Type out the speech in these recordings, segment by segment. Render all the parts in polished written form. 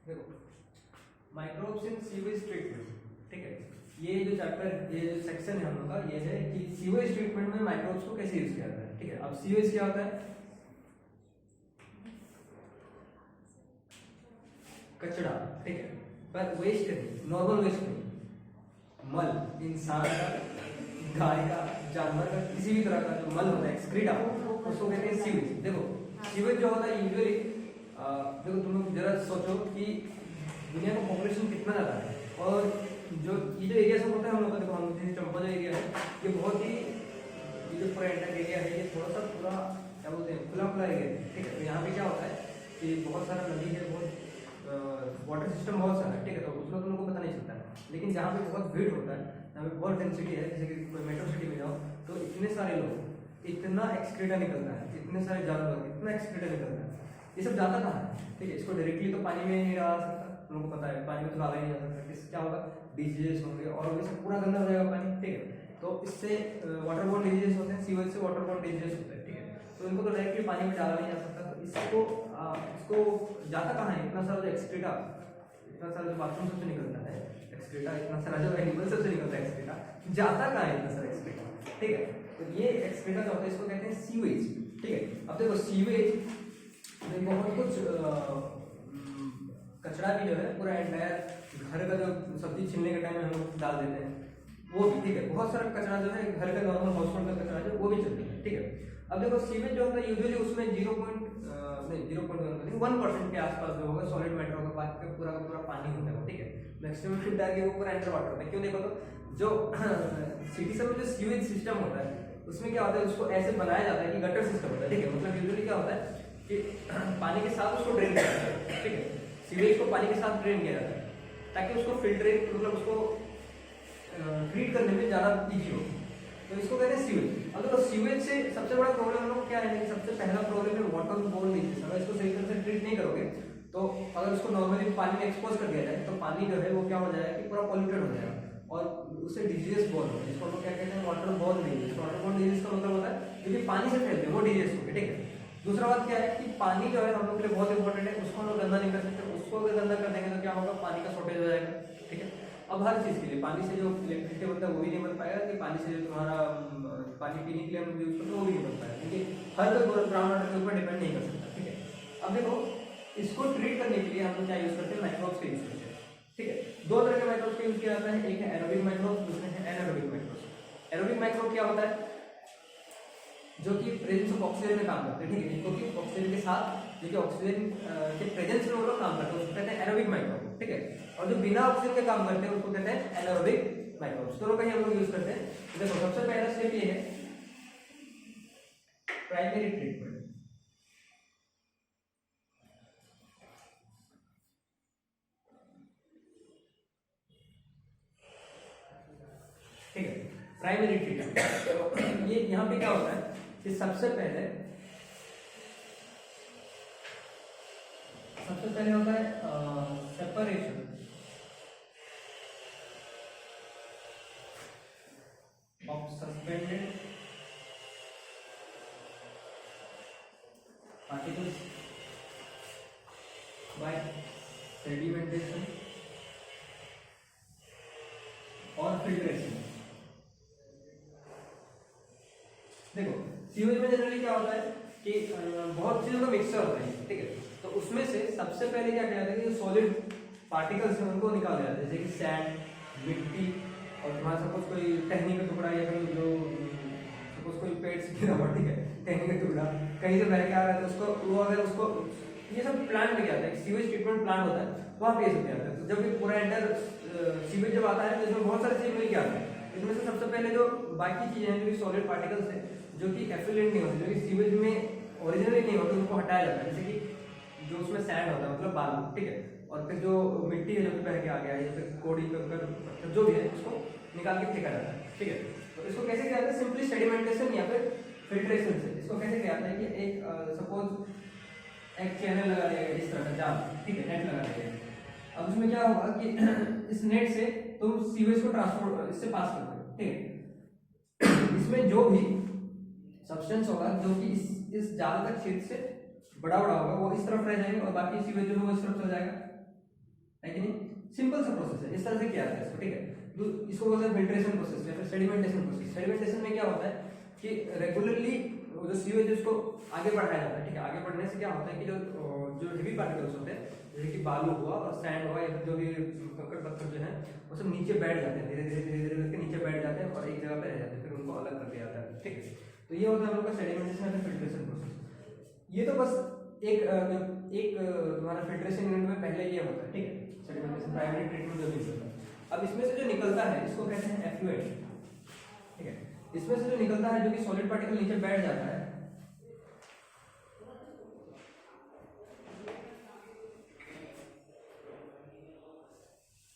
देखो microbes in sewage treatment, ठीक है। ये जो चैप्टर, ये जो सेक्शन है हम लोग का, ये है कि सीवेज ट्रीटमेंट में माइक्रोब्स को कैसे यूज किया जाता है, ठीक है। अब सीवेज क्या होता है? कचरा, ठीक है, पर वेस्ट नहीं, नॉर्मल वेस्ट नहीं, मल, इंसान का, गाय का, जानवर का, किसी भी तरह का जो मल होता है, एक्सक्रीटा, उसको कहते हैं सीवेज। देखो सीवेज जो होता है यूजुअली, देखो तुम लोग जरा सोचो कि दुनिया का पॉपुलेशन कितना ज़्यादा है, और जो ये जो एरिया सब होता है हम लोग का, देखो हम जैसे चंपा जो एरिया है, ये बहुत ही, ये जो पूरा एंटर एरिया है, ये थोड़ा सा पूरा क्या बोलते हैं, खुला खुला एरिया है, ठीक है। तो यहाँ पे क्या होता है कि बहुत सारा नदी है, बहुत वाटर सिस्टम बहुत सारा है, ठीक है। तो उसमें तुम लोग को पता नहीं चलता है, लेकिन जहाँ पे बहुत भीड़ होता है, जहाँ पे बहुत डेंसिटी है, जैसे कि कोई मेट्रो सिटी में जाओ तो इतने सारे लोग, इतना एक्सक्रीटा निकलता है, इतने सारे जानवर, इतना एक्सक्रीटा निकलता है, ये सब जाता कहाँ है, ठीक है। इसको डायरेक्टली तो पानी में नहीं डाल सकता, तुम लोग को पता है, पानी में तो डाला ही नहीं जा सकता, इससे क्या होगा, डिजीजेस होंगे और ये सब पूरा गंदा हो जाएगा पानी, ठीक है। तो इससे वाटर बोर्न डिजीजेस होते हैं, सीवेज से वाटर बोर्न डिजीजेस होते हैं, ठीक है। तो इनको तो डायरेक्टली पानी में डाला नहीं जा सकता, तो इसको इसको जाता कहाँ है, इतना सारा जो एक्सक्रीटा, इतना सारा जो बाथरूम सबसे निकलता है एक्सक्रीटा, इतना सारा जो एनिमल सबसे निकलता है एक्सक्रीटा, जाता कहाँ है इतना सारा एक्सक्रीटा, ठीक है। तो ये एक्सक्रीटा जो होता है इसको कहते हैं सीवेज, ठीक है। अब देखो सीवेज में बहुत कुछ कचरा भी जो है पूरा एंटायर घर का, जो सब्जी छिलने के टाइम में हम लोग डाल देते हैं वो भी, ठीक है। बहुत सारा कचरा जो है घर का, नॉर्मल हाउस होल्ड का कचरा जो वो भी चलता है, ठीक है। अब देखो सीवेज जो होता है यूजुअली उसमें 1% के आसपास जो होगा सॉलिड मैटर होगा, बाकी का पूरा पानी होता है, ठीक है। मैक्सिमम फिल्टर आगे वो पूरा एंटर वाटर होता है। क्यों? देखो तो जो सिटी सब में जो सीवेज सिस्टम होता है उसमें क्या होता है, उसको ऐसे बनाया जाता है कि गटर सिस्टम होता है, ठीक है। मतलब यूजुअली क्या होता है कि पानी के साथ उसको ड्रेन किया जाता है, ठीक है। सीवेज को पानी के साथ ड्रेन किया जाता है ताकि उसको फिल्टरेट, मतलब उसको ट्रीट करने में ज़्यादा ईजी हो, तो इसको कहते हैं सीवेज। अब देखो सीवेज से सबसे बड़ा प्रॉब्लम हम लोग क्या है कि सबसे पहला प्रॉब्लम है वाटर बोर्न डिजीज। अगर इसको सही तरह से ट्रीट नहीं करोगे तो अगर उसको नॉर्मली पानी में एक्सपोज कर दिया जाए तो पानी जो है वो क्या हो जाएगा कि पूरा पॉल्यूटेड हो जाएगा और उससे डिजीजेस बोर्न होते हैं, जिसको हम लोग क्या कहते हैं, water borne disease. Water borne disease का मतलब होता है क्योंकि पानी से फैलते हैं वो डिजीज होंगे, ठीक है। दूसरा बात क्या है कि पानी जो है हम लोग के लिए बहुत इंपॉर्टेंट है, उसको हम लोग गंदा नहीं कर सकते, उसको अगर गंदा कर देंगे तो क्या होगा, पानी का शॉर्टेज हो जाएगा, ठीक है। अब हर चीज़ के लिए पानी से जो इलेक्ट्रिसिटी बनता है वो भी नहीं बन पाएगा, कि पानी से जो तुम्हारा पानी पीने के लिए हम यूज करते हैं वो भी नहीं बन पाएगा, क्योंकि हर कोई ग्राउंड वाटर के ऊपर डिपेंड नहीं कर सकता, ठीक है। अब देखो इसको ट्रीट करने के लिए हम लोग क्या यूज करते हैं, माइक्रोब्स का यूज करते हैं, ठीक है। दो तरह के माइक्रोब्स का यूज किया जाता है, एक है एरोबिक माइक्रोब्स, दूसरे है एनारोबिक माइक्रोब्स। एरोबिक माइक्रोब क्या होता है, जो कि प्रेजेंस ऑफ ऑक्सीजन में काम करते हैं, ठीक है। इनको भी ऑक्सीजन के साथ, जो कि ऑक्सीजन के प्रेजेंस में वो लोग काम करते हैं, उसको कहते हैं एरोबिक माइक्रोब, ठीक है। और जो बिना ऑक्सीजन के काम करते हैं उसको कहते हैं एनारोबिक माइक्रोब्स। दोनों का ही हम लोग यूज करते हैं। देखो सबसे पहला स्टेप ये है प्राइमरी ट्रीटमेंट, ठीक है। प्राइमरी ट्रीटमेंट ये यहाँ पे क्या होता है कि सबसे पहले होता है separation of suspended particles by sedimentation और फिल्ट्रेशन। देखो सीवेज में जनरली क्या होता है कि बहुत चीजों का मिक्सचर होता है, ठीक है। तो उसमें से सबसे पहले क्या किया जाता है कि सॉलिड पार्टिकल्स हैं उनको निकाल दिया जाता है, जैसे कि सैंड, मिट्टी, और तुम्हारा सपोज कोई टहनी का टुकड़ा या कहीं जो सपोज कोई पेड़ से गिरा हुआ, ठीक है, टहनी का टुकड़ा कहीं से बह के आ रहा है तो उसको वो अगर उसको ये सब प्लांट में क्या आता है, सीवेज ट्रीटमेंट प्लांट होता है वहाँ पे ये सब आता है। तो जब ये पूरा एंटर सीवेज जब आता है तो इसमें बहुत सारे चीज मिल के आते हैं। इसमें से सबसे पहले जो बाकी चीजें हैं, जो सॉलिड पार्टिकल्स हैं जो कि एफिलिएंट नहीं होते, जो कि सीवेज में ओरिजिनली नहीं होते, उनको हटाया जाता है। जैसे कि जो उसमें सैंड होता है मतलब बालू, ठीक है, और फिर जो मिट्टी है जो कि बह के आ गया है या फिर कोड़ी कंकर जो भी है उसको निकाल के फेंका जाता है, ठीक है। तो इसको कैसे किया जाता है, सिंपली सेडिमेंटेशन या फिर फिल्ट्रेशन से। इसको कैसे किया जाता है कि एक सपोज एक चैनल लगा दिया गया इस तरह का जाल, ठीक है, नेट लगा दिया गया। अब उसमें क्या होगा कि इस नेट से तुम सीवेज को ट्रांसपोर्ट इससे पास करते हो, ठीक है। इसमें जो भी सब्सटेंस होगा जो कि इस जाल का छेद से बड़ा होगा वो इस तरफ रह जाएंगे और बाकी सीवेज जो है वो इस तरफ चल जाएगा, है कि नहीं? सिंपल सा प्रोसेस है, इस तरह से किया जाता है इसको, ठीक है। तो इसको बोलते हैं फिल्ट्रेशन प्रोसेस या फिर सेडिमेंटेशन प्रोसेस। सेडिमेंटेशन में क्या होता है कि रेगुलरली जो सीवेज उसको आगे बढ़ाया जाता है, ठीक है। आगे बढ़ने से क्या होता है कि जो हेवी पार्टिकल्स होते हैं जैसे कि बालू हुआ और सैंड हुआ या फिर जो भी कंकड़ पत्थर जो है वो सब नीचे बैठ जाते हैं, धीरे धीरे धीरे धीरे करके नीचे बैठ जाते हैं और एक जगह पे रह जाते हैं, फिर उनको अलग कर दिया जाता है, ठीक है। तो ये होता है हम लोग का सेडिमेंटेशन या फिल्ट्रेशन प्रोसेस। ये तो बस एक तुम्हारा फिल्ट्रेशन यूनिट में पहले ये होता है, ठीक है, सेडिमेंटेशन प्राइमरी ट्रीटमेंट जो भी होता है। अब इसमें से जो निकलता है इसको कहते हैं एफ्लुएंट, ठीक है। इसमें से जो निकलता है जो कि सॉलिड पार्टिकल नीचे बैठ जाता है,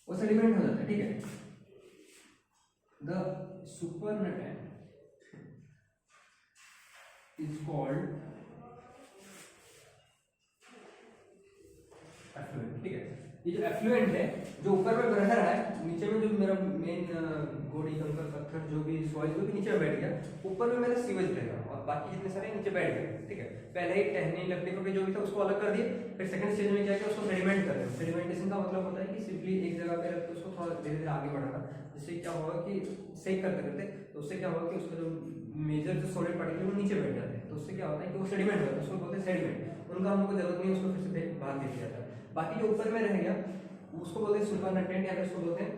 वो सेडिमेंट हो जाता है, ठीक है। The supernatant is called effluent, ठीक है। ये जो एफ्लुएंट है, जो ऊपर में बह रहा है, नीचे में जो मेरा मेन गोड़ी कंकड़ पत्थर जो भी सॉइल जो भी नीचे बैठ गया, ऊपर में मेरा सीवेज रहेगा और बाकी जितने सारे नीचे बैठ गए, ठीक है। पहले ही टहनी लकड़ी को जो भी था उसको अलग कर दिए, फिर सेकंड स्टेज में क्या किया, उसको सेडिमेंट कर दिया। सेडिमेंटेशन का मतलब होता है कि सिंपली एक जगह पे रख के उसको थोड़ा धीरे धीरे आगे बढ़ाना, जिससे क्या होगा कि सेक करते करते तो उससे क्या होगा कि उसका जो मेजर जो सॉलिड पार्टिकल वो नीचे बैठ जाते हैं, तो उससे क्या होता है कि वो सेडिमेंट होता है, उसको बोलते हैं सेडिमेंट। उनका हमको जरूरत नहीं है उसको फिर से बाहर दे दिया जाता है। बाकी जो ऊपर में रह गया उसको बोलते हैं सुपरनेटेंट या फिर उसको बोलते हैं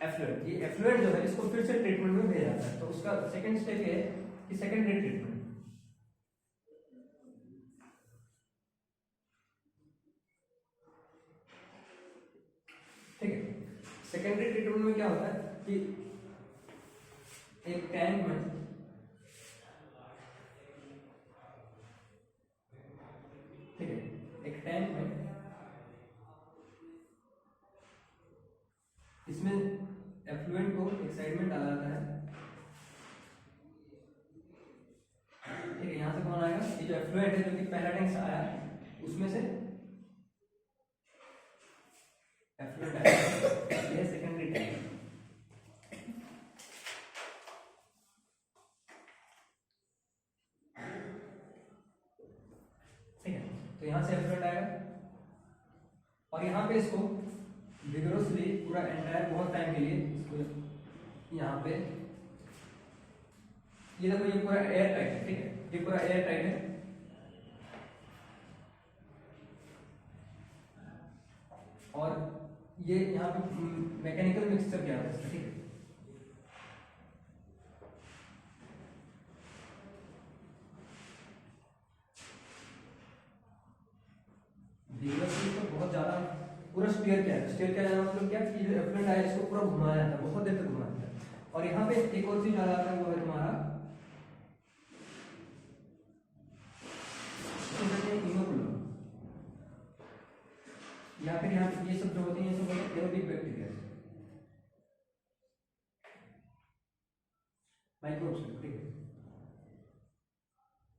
एफ्लुएंट। ये एफ्लुएंट जो है इसको फिर से ट्रीटमेंट में भेजा जाता है, तो उसका सेकंड स्टेप ये है कि सेकेंडरी ट्रीटमेंट, ठीक है। सेकेंडरी ट्रीटमेंट में क्या होता है कि एक टैंक में ठीक है, एक टैंक में इसमें एफ्लुएंट को एक साइड में डाला जाता है, ठीक है। यहां से कौन आएगा, ये जो एफ्लुएंट है जो कि पहला टैंक से आया उसमें से एफ्लुएंट आएगा, ये सेकेंडरी टैंक, ठीक है। तो यहां से एफ्लुएंट आएगा और यहाँ पे इसको विगरसली पूरा एंटायर बहुत टाइम के लिए इसको यहाँ पे ये देखो ये पूरा एयर टाइट है, ठीक है। ये पूरा एयर टाइट है और ये यहाँ पे मैकेनिकल मिक्सचर क्या है, ठीक है। विगरसली तो बहुत ज्यादा पूरा स्टीयर किया है, स्टीयर किया जाना मतलब क्या कि जो एफ्लुएंट आया इसको पूरा घुमाया जाता है, बहुत देर तक घुमाया जाता है। और यहाँ पे एक और चीज आ जाता है वो है तुम्हारा इनोकुलम, या फिर यहाँ ये सब जो होते हैं ये सब होते हैं एरोबिक बैक्टीरिया, माइक्रोब्स, ठीक है।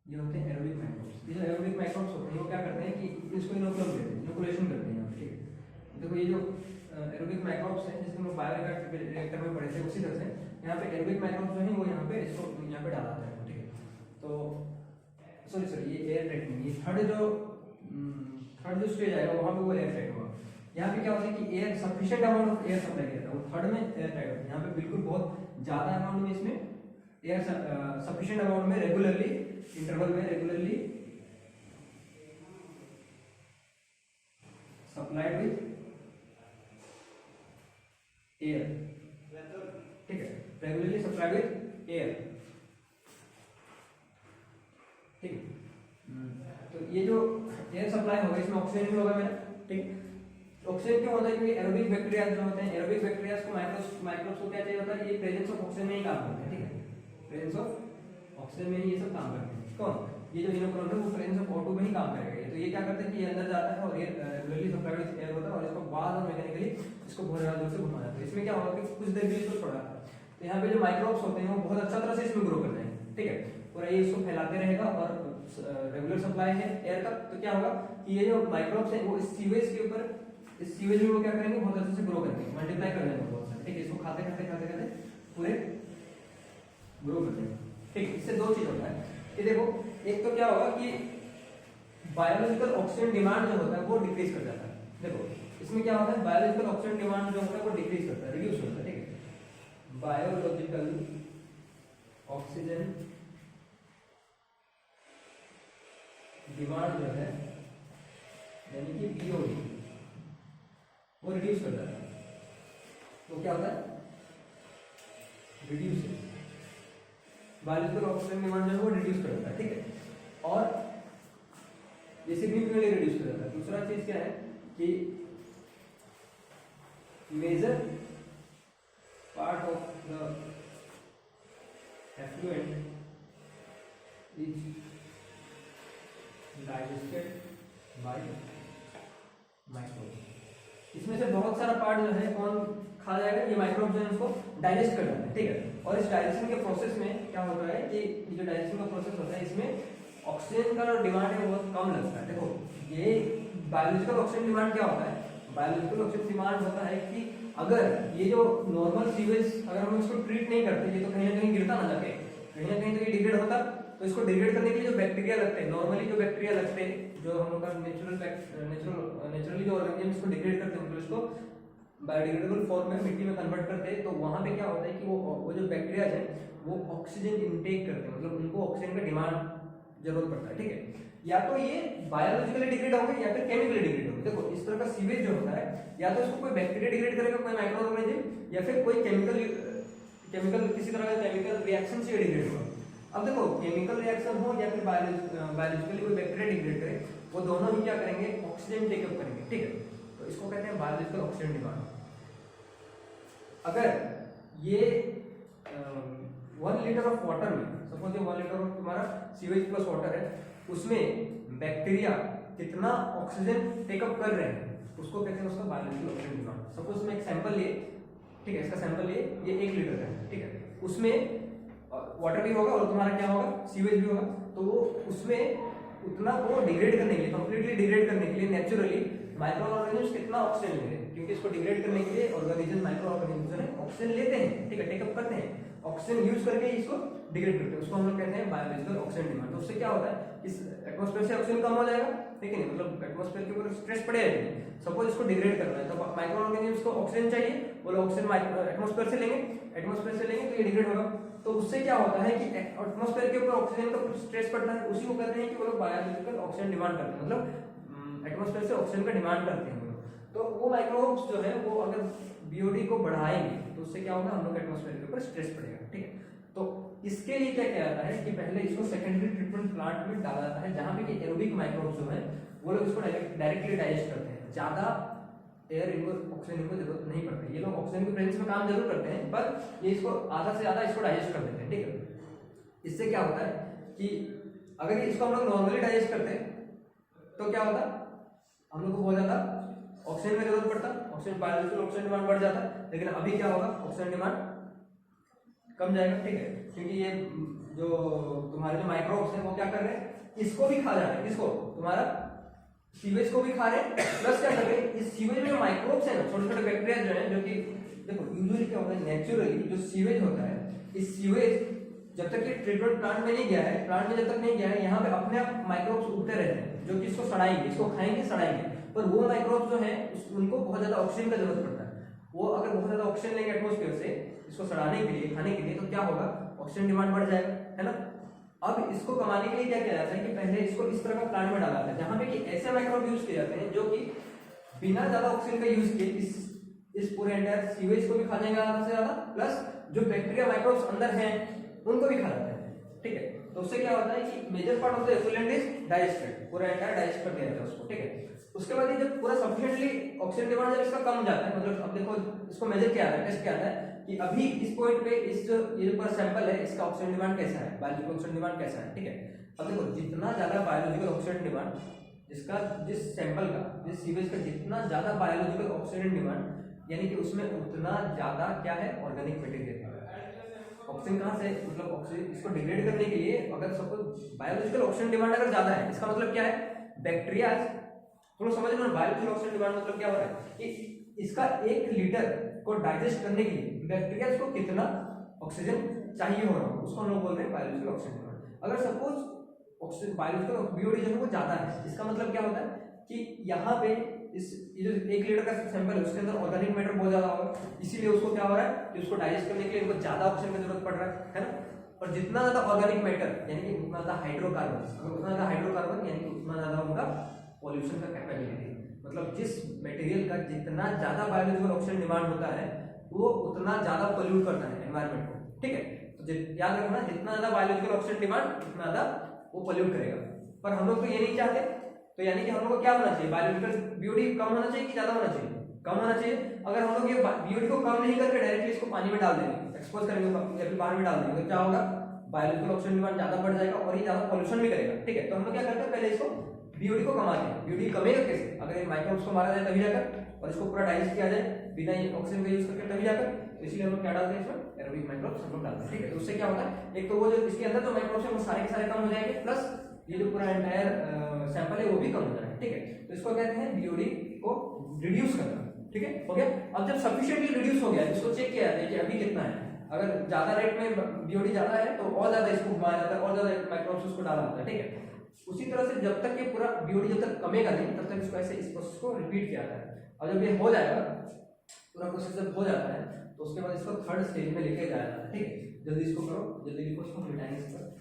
ये होते हैं एरोबिक माइक्रोब्स। ये जो एरोबिक माइक्रोब्स होते हैं वो क्या करते हैं कि इसको इनोकुलम देते हैं, इनोकुलेशन करते हैं यहाँ पे, ठीक है। देखो ये जो एरोबिक माइक्रोब्स हैं जिसको हम बायोरिएक्टर में पढ़े थे, उसी तरह से यहाँ पे एरोबिक माइक्रोब्स जो है वो यहाँ पे इसको यहाँ पे डाला जाता है, ठीक है। तो सॉरी ये एयर टाइट नहीं, ये थर्ड जो स्टेज आएगा वहां पे वो एयर टाइट होगा। यहाँ पे क्या होता है कि air sufficient amount of air supply किया जाता है, थर्ड में एयर टाइट होता है। यहाँ पे बिल्कुल बहुत ज्यादा अमाउंट में इसमें एयर सफिशिएंट अमाउंट में रेगुलरली इंटरवल में रेगुलरली सप्लाइड विद एयर, ठीक है, रेगुलरली सप्लाइड विद एयर, ठीक है। तो ये जो एयर सप्लाई होगा इसमें ऑक्सीजन भी होगा मेरा, ठीक। ऑक्सीजन क्यों होता है क्योंकि एरोबिक बैक्टीरिया जो होते हैं, एरोबिक बैक्टीरिया को माइक्रोब्स को क्या चाहिए होता है, ये प्रेजेंस ऑफ ऑक्सीजन में ही काम करते हैं, ठीक है। प्रेजेंस ऑफ ऑक्सीजन में ही ये सब काम करते हैं। कौन, ये जो इनोकुलम है वो प्रेजेंस ऑफ O2 में ही काम करेगा। तो ये क्या करते हैं कि ये अंदर जाता है और ये रेगुलरली सप्लाइड विद एयर होता है और इसको बाद में मैकेनिकली इसको बहुत ज्यादा दूर से घुमाया जाता है। इसमें क्या होगा कि कुछ देर भी इसको छोड़ा तो यहाँ पे जो माइक्रोब्स होते हैं वो बहुत अच्छा तरह से इसमें ग्रो करते हैं, ठीक है। और ये इसको फैलाते रहेगा और रेगुलर सप्लाई है एयर का, तो क्या होगा कि ये जो माइक्रोब्स हैं वो इस सीवेज के ऊपर, इस सीवेज में वो क्या करेंगे, बहुत अच्छे से ग्रो करेंगे, मल्टीप्लाई कर लेंगे बहुत सारे, ठीक है। इसको खाते खाते खाते खाते पूरे ग्रो करते हैं, ठीक। इससे दो चीज होता है कि देखो, एक तो क्या होगा कि बायोलॉजिकल ऑक्सीजन डिमांड जो होता है वो डिक्रीज कर जाता है। देखो इसमें इसमें क्या होता है, बायोलॉजिकल ऑक्सीजन डिमांड जो होता है वो डिक्रीज करता है, रिड्यूस होता है, ठीक है। बायोलॉजिकल ऑक्सीजन डिमांड जो है यानी कि बीओडी वो रिड्यूस कर जाता है। तो क्या होता है, रिड्यूस, बायोलॉजिकल ऑक्सीजन डिमांड जो है वो रिड्यूस कर जाता है, ठीक है। और ये सिग्निफिकेंटली रिड्यूस कर जाता है। दूसरा चीज क्या है कि major part of the effluent is digested by microbe. इसमें से बहुत सारा पार्ट जो है कौन खा जाएगा, ये माइक्रोब जो है उसको डाइजेस्ट कर जाता है, ठीक है। और इस डाइजेशन के प्रोसेस में क्या होता है कि जो डाइजेशन का प्रोसेस होता है इसमें ऑक्सीजन का जो डिमांड है बहुत कम लगता है। देखो ये बायोलॉजिकल ऑक्सीजन डिमांड क्या होता है, बायोलॉजिकल ऑक्सीजन डिमांड होता है कि अगर ये जो नॉर्मल सीवेज अगर हम इसको ट्रीट नहीं करते, ये तो कहीं ना कहीं गिरता ना जाके, कहीं ना कहीं तो ये डिग्रेड होता। तो इसको डिग्रेड करने के लिए जो बैक्टीरिया लगते हैं, नॉर्मली जो बैक्टीरिया लगते हैं, जो हम लोग का नेचुरली जो ऑर्गेनिज्म इसको डिग्रेड करते हैं, मतलब इसको बायोडिग्रेडेबल फॉर्म में मिट्टी में कन्वर्ट करते हैं, तो वहां पे क्या होता है कि वो जो बैक्टीरिया है वो ऑक्सीजन इनटेक करते हैं, मतलब उनको ऑक्सीजन का डिमांड जरूरत पड़ता है, ठीक है। या तो ये बायोलॉजिकली डिग्रेड होंगे या फिर केमिकली डिग्रेड होंगे। देखो इस तरह का सीवेज जो होता है या तो इसको कोई बैक्टीरिया डिग्रेड करेगा, कोई माइक्रो ऑर्गेनिज्म, या फिर कोई केमिकल किसी तरह का केमिकल रिएक्शन से डिग्रेड होगा। अब देखो केमिकल रिएक्शन हो या फिर बायोलॉजिकली कोई बैक्टीरिया डिग्रेड करे, वो दोनों ही क्या करेंगे, ऑक्सीजन टेकअप करेंगे, ठीक है। तो इसको कहते हैं बायोलॉजिकल ऑक्सीजन डिमांड। अगर ये 1 लीटर ऑफ वाटर में, सपोज ये 1 लीटर ऑफ तुम्हारा सीवेज प्लस वाटर है, उसमें बैक्टीरिया कितना ऑक्सीजन टेकअप कर रहे हैं उसको कहते हैं उसका बायोलॉजिकल ऑक्सीजन डिमांड। सपोज मैं एक सैंपल लिए, ठीक है, इसका सैंपल लिए, ये 1 लीटर है, ठीक है, उसमें वाटर भी होगा और तुम्हारा क्या होगा, सीवेज भी होगा। तो वो उसमें उतना को डिग्रेड करने के लिए, कंप्लीटली डिग्रेड करने के लिए नेचुरली माइक्रो ऑर्गेनिज्म कितना ऑक्सीजन ले रहे हैं, क्योंकि इसको डिग्रेड करने के लिए ऑर्गेनिज्म माइक्रो ऑर्गेनिज्म है ऑक्सीजन लेते हैं, ठीक है, टेकअप करते हैं, ऑक्सीजन यूज करके इसको डिग्रेड करते हैं, उसको हम लोग कहते हैं बायोलॉजिकल ऑक्सीजन डिमांड। तो उससे क्या होता है, इस एटमॉस्फेयर से ऑक्सीजन कम हो जाएगा, ठीक है, मतलब एटमॉस्फेयर के ऊपर स्ट्रेस पड़ेगा। सपोज इसको डिग्रेड करना है तो माइक्रो ऑर्गेनिज्म को ऑक्सीजन चाहिए, वो लोग ऑक्सीजन एटमॉस्फेयर से लेंगे, एटमॉस्फेयर से लेंगे तो ये डिग्रेड होगा। तो उससे क्या होता है कि एटमॉस्फेयर के ऊपर ऑक्सीजन का कुछ स्ट्रेस पड़ता है, उसी को कहते हैं कि वो लोग बायोलॉजिकल ऑक्सीजन डिमांड करते हैं, मतलब एटमॉस्फेयर से ऑक्सीजन का डिमांड करते हैं। तो वो माइक्रोब्स जो है वो अगर बीओडी को बढ़ाएंगे तो उससे क्या होगा, हम लोग एटमॉस्फेयर के ऊपर स्ट्रेस पड़ेगा, ठीक है। तो इसके लिए क्या किया जाता है कि पहले इसको सेकेंडरी ट्रीटमेंट प्लांट में डाला जाता है, जहां पे कि एरोबिक माइक्रोब्स जो है वो लोग इसको डायरेक्टली डाइजेस्ट करते हैं, ज्यादा एयर इनको ऑक्सीजन इनको जरूरत नहीं पड़ती। ये लोग ऑक्सीजन की प्रेजेंस में काम जरूर करते हैं, पर ये इसको आधा से ज्यादा इसको डाइजेस्ट कर देते हैं, ठीक है। इससे क्या होता है कि अगर इसको हम लोग नॉर्मली डाइजेस्ट करते हैं तो क्या होता, हम लोग को बहुत ज्यादा ऑक्सीजन की जरूरत पड़ता, ऑक्सीजन बायोलॉजिकल ऑक्सीजन डिमांड बढ़ जाता है। लेकिन अभी क्या होगा, ऑक्सीजन डिमांड कम जाएगा, ठीक है, क्योंकि ये जो तुम्हारे जो माइक्रोब्स हैं वो क्या कर रहे हैं, इसको भी खा जा रहे हैं, इसको तुम्हारा सीवेज को भी खा रहे हैं, प्लस क्या कर रहे हैं, इस सीवेज में जो माइक्रोब्स हैं ना, छोटे छोटे बैक्टीरिया जो हैं, जो कि देखो यूजुअली क्या होता है, नेचुरली जो सीवेज होता है, इस सीवेज जब तक ये ट्रीटमेंट प्लांट में नहीं गया है, प्लांट में जब तक नहीं गया है, यहाँ पे अपने आप माइक्रोब्स उगते रहते हैं जो कि इसको सड़ाएंगे, इसको खाएंगे, सड़ाएंगे। पर वो माइक्रोब्स जो है उनको बहुत ज्यादा ऑक्सीजन का जरूरत पड़ता है। वो अगर बहुत ज्यादा ऑक्सीजन लेंगे एटमॉस्फेयर से इसको सड़ाने के लिए, खाने के लिए, तो क्या होगा, ऑक्सीजन डिमांड बढ़ जाएगा, है ना। अब इसको कमाने के लिए क्या किया जाता है कि पहले इसको इस तरह का प्लांट में डाला जाता है जहां पे कि ऐसे माइक्रोब यूज किए जाते हैं जो कि बिना ज्यादा ऑक्सीजन का यूज किए इस पूरे एंटायर सीवेज को भी खा जाएगा ज्यादा से ज्यादा, प्लस जो बैक्टीरिया माइक्रोब्स अंदर हैं उनको भी खा जाता है, ठीक है। तो उससे क्या होता है कि major part of the effluent is digested, पूरा एंटायर डाइजेस्ट कर दिया जाता है उसको, ठीक है। उसके बाद ये जब पूरा सफिशिएंटली ऑक्सीजन डिमांड जब इसका कम जाता है, मतलब अब देखो इसको मेजर किया है, टेस्ट किया है कि अभी इस पॉइंट पे इस जो ये जो पूरा सैंपल है इसका ऑक्सीजन डिमांड कैसा है, बायोलॉजिकल ऑक्सीजन डिमांड कैसा है, ठीक है। अब देखो जितना ज्यादा बायोलॉजिकल ऑक्सीजन डिमांड जिसका, जिस सैंपल का, जिस सीवेज का जितना ज्यादा बायोलॉजिकल ऑक्सीजन डिमांड, यानी कि उसमें उतना ज्यादा क्या है, ऑर्गेनिक मटेरियल। ऑक्सीजन कहाँ से, मतलब ऑक्सीजन इसको डिग्रेड करने के लिए अगर सपोज बायोलॉजिकल ऑक्सीजन डिमांड अगर ज्यादा है, इसका मतलब क्या है, बैक्टीरिया, थोड़ा समझ लो बायोलॉजिकल ऑक्सीजन डिमांड मतलब क्या हो रहा है कि इसका 1 लीटर को डाइजेस्ट करने के लिए बैक्टीरिया को कितना ऑक्सीजन चाहिए हो रहा है, उसको हम लोग बोल रहे हैं बायोलॉजिकल ऑक्सीजन डिमांड। अगर सपोज ऑक्सीजन बायोलॉजिकल बीओडी जो है वो ज्यादा है, इसका मतलब क्या होता है कि यहाँ पे इस ये जो 1 लीटर का सैंपल है उसके अंदर ऑर्गेनिक मैटर बहुत ज्यादा होगा, इसीलिए उसको क्या हो रहा है कि उसको डाइजेस्ट करने के लिए उनको ज्यादा ऑक्सीजन की जरूरत पड़ रहा है ना। और जितना ज्यादा ऑर्गेनिक मैटर यानी कि उतना ज्यादा हाइड्रोकार्बन, उतना ज्यादा हाइड्रोकार्बन यानी कि उतना ज्यादा उनका पॉल्यूशन का कैपेबिलिटी, मतलब जिस मटेरियल का जितना ज्यादा बायोलॉजिकल ऑक्सीजन डिमांड होता है वो उतना ज्यादा पोल्यूट करता है एनवायरनमेंट को, ठीक है। तो याद रखना जितना ज्यादा बायोलॉजिकल ऑक्सीजन डिमांड उतना ज्यादा वो पोल्यूट करेगा। पर हम लोग तो ये नहीं चाहते, तो यानी कि हम लोग को क्या होना चाहिए, बायोलॉजिकल बीओडी कम होना चाहिए कि ज्यादा होना चाहिए, कम होना चाहिए। अगर हम लोग ये बीओडी को कम नहीं करके डायरेक्टली इसको पानी में डाल देंगे, एक्सपोज करेंगे या फिर पानी में डाल देंगे, तो क्या होगा, बायोलॉजिकल ऑक्सीजन डिमांड ज्यादा बढ़ जाएगा और ये ज्यादा पॉल्यूशन भी करेगा, ठीक है। तो हम लोग क्या करते हैं, पहले इसको बीओडी को कमाते हैं। बीओडी कमेगा कैसे, अगर ये माइक्रोब्स को मारा जाए तभी जाकर, और इसको पूरा डाइजेस्ट किया जाए बिना ऑक्सीजन का यूज करके तभी जाकर, तो इसलिए हम लोग क्या डालते हैं इसमें, एरोबिक माइक्रोब्स हम लोग डालते हैं, ठीक है। तो उससे क्या होता है, एक तो वो जो इसके अंदर जो माइक्रोब्स है वो सारे के सारे कम हो जाएंगे, प्लस ये जो पूरा एंटायर सैंपल है वो भी कम हो जाएगा, ठीक है। तो इसको कहते हैं बीओडी को रिड्यूस करना, ठीक है, हो गया। अब जब सफिशिएंटली रिड्यूस हो गया, इसको चेक किया जाता है कि अभी कितना है, अगर ज्यादा रेट में बीओडी ज्यादा है तो और ज्यादा इसको घुमाया जाता है और ज्यादा माइक्रोब्स उसको डाला जाता है, ठीक है। उसी तरह से जब तक ये पूरा बीओडी जब तक कमेगा नहीं तब तक इसको ऐसे इस प्रोसेस को रिपीट किया जाता है। और जब ये हो जाएगा, पूरा प्रोसेस जब हो जाता है तो उसके बाद इसको थर्ड स्टेज में लेके जाया जाता है, ठीक है। जल्दी इसको करो, जल्दी लिखो इसको, मिटाने से पहले।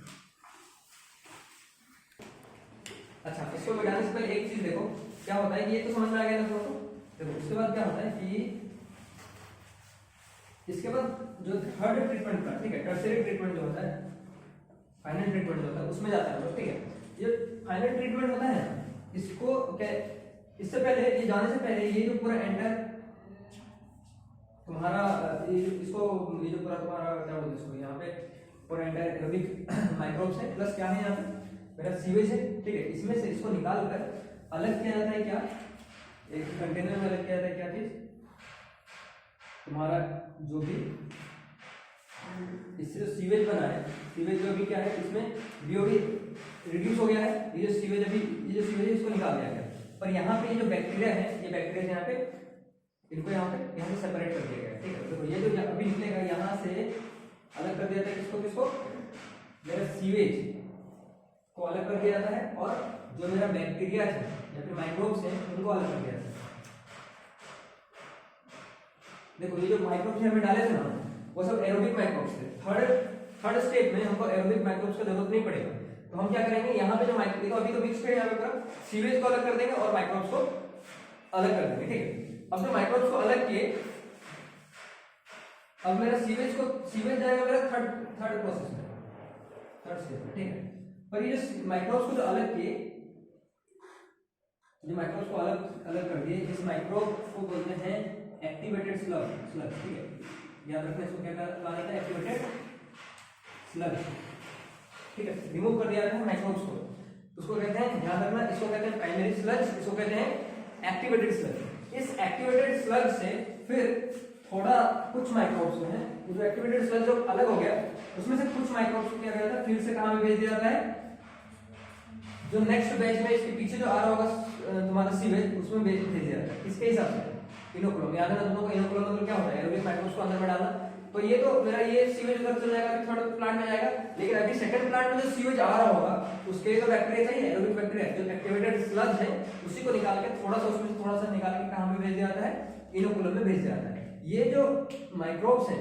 अच्छा, इसको मिटाने से पहले एक चीज देखो क्या होता है, ये तो समझ में आ गया ना दोस्तों। देखो उसके बाद क्या होता है कि इसके बाद जो थर्ड ट्रीटमेंट का, ठीक है, टर्शियरी ट्रीटमेंट जो होता है, फाइनल ट्रीटमेंट जो होता है उसमें जाता है, ठीक है। ये फाइनल ट्रीटमेंट होता है, इसको क्या, इससे पहले ये जाने से पहले ये जो पूरा एंटर तुम्हारा इसको ये जो पूरा तुम्हारा क्या बोलते हैं इसको, यहाँ पे पूरा एंटर एरोबिक माइक्रोब्स है, प्लस क्या है यहाँ पे मेरा सीवेज है, ठीक है। इसमें से इसको निकाल कर अलग किया जाता है, क्या एक कंटेनर में अलग किया जाता है, क्या चीज, तुम्हारा जो भी इससे जो सीवेज बना है, सीवेज जो अभी क्या है इसमें बीओडी रिड्यूस हो गया है, ये जो सीवेज अभी ये जो सीवेज है इसको निकाल दिया गया, पर यहाँ पे ये जो बैक्टीरिया है, ये बैक्टीरिया यहाँ पे इनको यहाँ से सेपरेट कर दिया गया, ठीक है। देखो ये जो अभी निकलेगा यहाँ से अलग कर दिया जाता है, किसको किसको, मेरा सीवेज को अलग कर दिया जाता है, और जो मेरा बैक्टीरिया है या फिर माइक्रोब्स है उनको अलग कर दिया जाता है। देखो ये जो माइक्रोब्स हमें डाले थे ना वो सब एरोबिक माइक्रोब्स थे। थर्ड स्टेप में हमको एरोबिक माइक्रोब्स का जरूरत नहीं पड़ेगा, तो हम क्या करेंगे, यहाँ पे जो माइक्रो अभी तो मिक्स है, यहाँ पे पूरा सीवेज को अलग कर देंगे और माइक्रोब्स को अलग कर देंगे, ठीक है। अब जो माइक्रोब्स को अलग किए, अब मेरा सीवेज जाएगा मेरा थर्ड प्रोसेस में, थर्ड स्टेप में, ठीक है। पर ये जो माइक्रोब्स को जो अलग किए, जो माइक्रोब्स को अलग कर दिए, इस माइक्रोब को बोलते हैं एक्टिवेटेड स्लग, ठीक है। याद रखना इसको क्या कहा जाता है, एक्टिवेटेड स्लग, ठीक है। रिमूव कर दिया जाता है माइक्रोब्स को, उसको कहते हैं, याद रखना इसको कहते हैं प्राइमरी स्लग, इसको कहते हैं एक्टिवेटेड स्लग। इस एक्टिवेटेड स्लग से फिर थोड़ा कुछ माइक्रोब्स जो है, जो एक्टिवेटेड स्लग जो अलग हो गया उसमें से कुछ माइक्रोब्स को क्या किया जाता है, फिर से कहां में भेज दिया जाता है, जो नेक्स्ट बैच में इसके पीछे जो आ रहा होगा तुम्हारा सीवेज उसमें भेज दिया जाता है। इसके हिसाब से इनोकुलम, याद है दोनों को, इनोकुलम मतलब क्या होता है, एरोबिक माइक्रोब्स को अंदर में डालना। तो ये तो मेरा ये सीवेज उधर चला जाएगा, फिर थर्ड प्लांट में जाएगा, लेकिन अभी सेकंड प्लांट में जो सीवेज आ रहा होगा उसके लिए तो बैक्टीरिया चाहिए, एरोबिक बैक्टीरिया जो एक्टिवेटेड स्लग है उसी को निकाल के थोड़ा सा उसमें थोड़ा सा निकाल के कहां में भेज दिया जाता है, इनोकुलम में भेज दिया जाता है। ये जो माइक्रोब्स है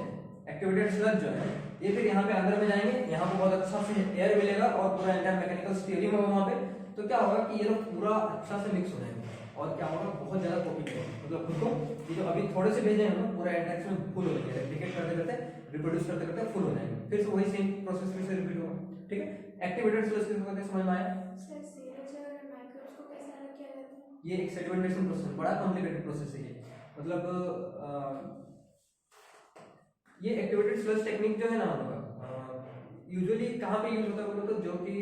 एक्टिवेटेड स्लग जो है, ये फिर यहाँ पे अंदर में जाएंगे, यहाँ पे बहुत अच्छा से एयर मिलेगा और पूरा एंटायर मैकेनिकल स्टीयरिंग होगा वहाँ पे, तो क्या होगा कि ये लोग पूरा अच्छा से मिक्स हो जाएंगे और क्या होगा, बहुत ज्यादा कॉपी करेगा, मतलब खुद को ये जो अभी थोड़े से भेजे हैं ना पूरा एंटायर में फुल हो जाएंगे, रेप्लिकेट करते करते रिप्रोड्यूस करते करते फुल हो जाएंगे, फिर से वही सेम प्रोसेस फिर से रिपीट होगा, ठीक है। एक्टिवेटेड स्लग किसको कहते हैं, समझ में आया? सर सीवेज और माइक्रोब्स को कैसे अलग किया जाता है? ये एक सेडिमेंटेशन प्रोसेस, बड़ा कॉम्प्लिकेटेड प्रोसेस है ये, मतलब ये एक्टिवेटेड स्लज टेक्निक जो है ना आपका यूजुअली कहाँ पे यूज होता है बोलो तो, जो कि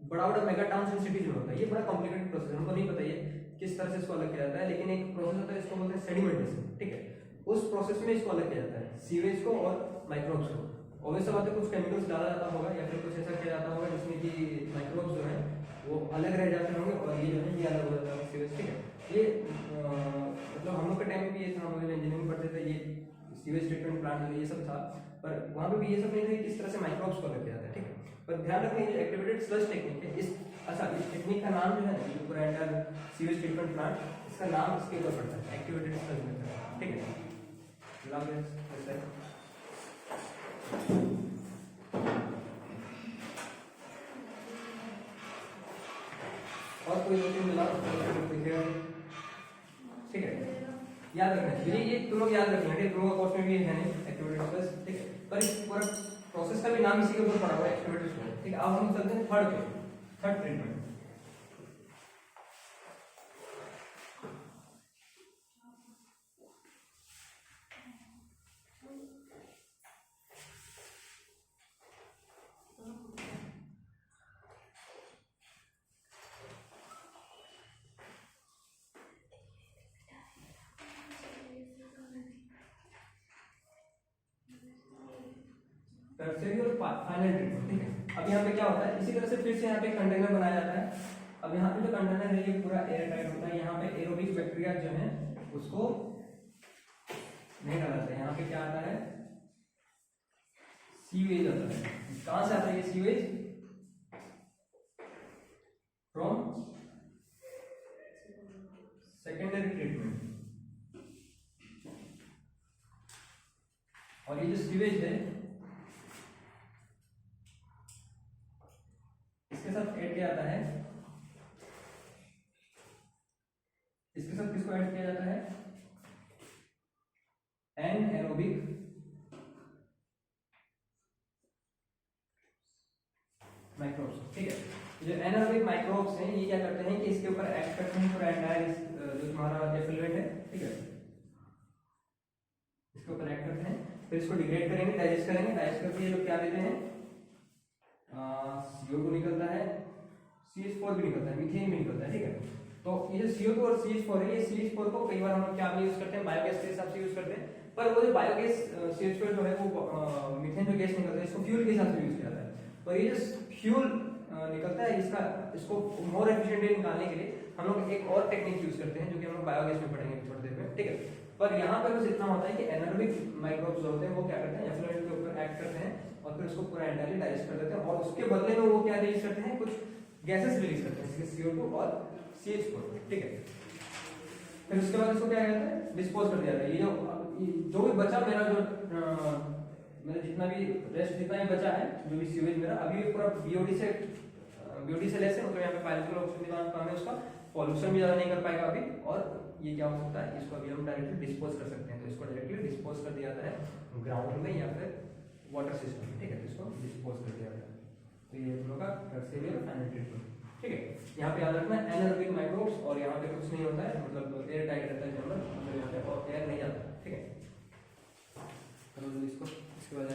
बड़ा बड़ा मेगा टाउन्स एंड सिटीज में होता है। ये बड़ा कॉम्प्लिकेटेड प्रोसेस है, हमको नहीं पता ये किस तरह से इसको अलग किया जाता है, लेकिन एक प्रोसेस होता है इसको बोलते हैं सेडिमेंटेशन, ठीक है। उस प्रोसेस में इसको अलग किया जाता है, सीवेज को और माइक्रोब्स को। ऑब्वियस बात है कुछ केमिकल्स डाला जाता होगा या फिर कुछ ऐसा किया जाता होगा जिसमें कि माइक्रोब्स जो है वो अलग रह जाते होंगे और ये जो है ये अलग हो जाता है सीवेज, ठीक है। ये मतलब हम लोग के टाइम में भी ये था, हम लोग इंजीनियरिंग पढ़ते थे, ये इस सीवेज ट्रीटमेंट प्लांट ये सब था, पर वहाँ पे भी ये सब नहीं था कि किस तरह से माइक्रोब्स को लेके आता है, ठीक है। पर ध्यान रखना जो एक्टिवेटेड स्लज टेक्निक है, इस टेक्निक का नाम जो है ना, यूक्रेंडल सीवेज ट्रीटमेंट प्लांट, इसका नाम इसके ऊपर पड़ता है, एक्टिवेटेड स्लज मेथड, ठीक है। और कोई दो तीन मिला ठीक है, याद रखना चाहिए ये तुम लोग याद रखना, ठीक है। तुम लोग कोर्स में भी है नहीं एक्टिवेटेड स्लज, ठीक है, पर इस पूरा प्रोसेस का भी नाम इसी के ऊपर पड़ा हुआ है, एक्टिवेटेड स्लज, ठीक है। अब हम चलते हैं थर्ड ट्रीटमेंट। टर्शियरी और फाइनल ट्रीटमेंट, ठीक है। अब यहाँ पे क्या होता है, इसी तरह से फिर से यहाँ पे कंटेनर बनाया जाता है। अब यहाँ पे जो कंटेनर है ये पूरा एयर टाइट होता है, यहाँ पे एरोबिक बैक्टीरिया जो है उसको नहीं डाला जाता है। यहाँ पे क्या आता है, सीवेज आता है। कहाँ से आता है ये सीवेज? From secondary treatment. और ये जो सीवेज है इसके साथ ऐड किया जाता है, इसके साथ किसको ऐड किया जाता है? एनएरोबिक माइक्रोब्स, ठीक है। जो एनारोबिक माइक्रोब्स हैं ये क्या करते हैं कि इसके ऊपर एक्ट करते हैं पूरा एंटायर जो तुम्हारा एफिलमेंट है, ठीक है, इसके ऊपर एक्ट करते हैं, फिर इसको डिग्रेड करेंगे, डाइजेस्ट करेंगे, डाइजेस्ट करके ये लोग क्या देते हैं, CO2 निकलता है, CH4 भी निकलता है, मीथेन भी निकलता है, ठीक है। तो ये जो CO2 और CH4 है, ये CH4 को कई बार हम लोग क्या यूज करते हैं, बायोगैस के हिसाब से यूज करते हैं, पर वो जो बायोगैस CH4 जो है वो मीथेन जो गैस निकलता है इसको फ्यूल के हिसाब से यूज किया जाता है। तो ये जो फ्यूल निकलता है इसको मोर एफिशिएंटली निकालने के लिए हम लोग एक और टेक्निक यूज करते हैं जो कि हम लोग बायोगैस में पढ़ेंगे थोड़ी देर में, ठीक है। पर यहाँ पर बस इतना होता है कि एनारोबिक माइक्रोब्स जो होते हैं वो क्या करते हैं, एफ्लुएंट के ऊपर एक्ट करते हैं और फिर उसको पूरा एंटायरली डाइजेस्ट कर देते हैं, और उसके बदले में वो क्या रिलीज करते हैं, कुछ गैसेस रिलीज करते हैं जैसे CO2 और CH4, ठीक है। फिर उसके बाद इसको क्या कहते हैं, डिस्पोज कर दिया जाता है। ये जो भी बचा मेरा जितना भी रेस्ट जितना भी बचा है, जो भी सीवेज मेरा अभी पूरा BOD से लेस है, मतलब यहाँ पे बायोलॉजिकल ऑक्सीजन काम है उसका, पॉल्यूशन भी ज्यादा नहीं कर पाएगा अभी, और ये क्या हो सकता है, इसको अभी हम डायरेक्टली डिस्पोज कर सकते हैं। तो इसको डायरेक्टली डिस्पोज कर दिया जाता है ग्राउंड में या फिर वाटर सिस्टम में, ठीक है, तो इसको डिस्पोज कर दिया जाता है। तो ये हम लोग का टर्शियरी और फाइनल ट्रीटमेंट, ठीक है। यहाँ पे याद रखना एनारोबिक माइक्रोब्स, और यहाँ पे कुछ नहीं होता है, मतलब एयर टाइट रहता है जनरल, मतलब यहाँ पे और एयर नहीं जाता, ठीक है। तो इसको इसके बाद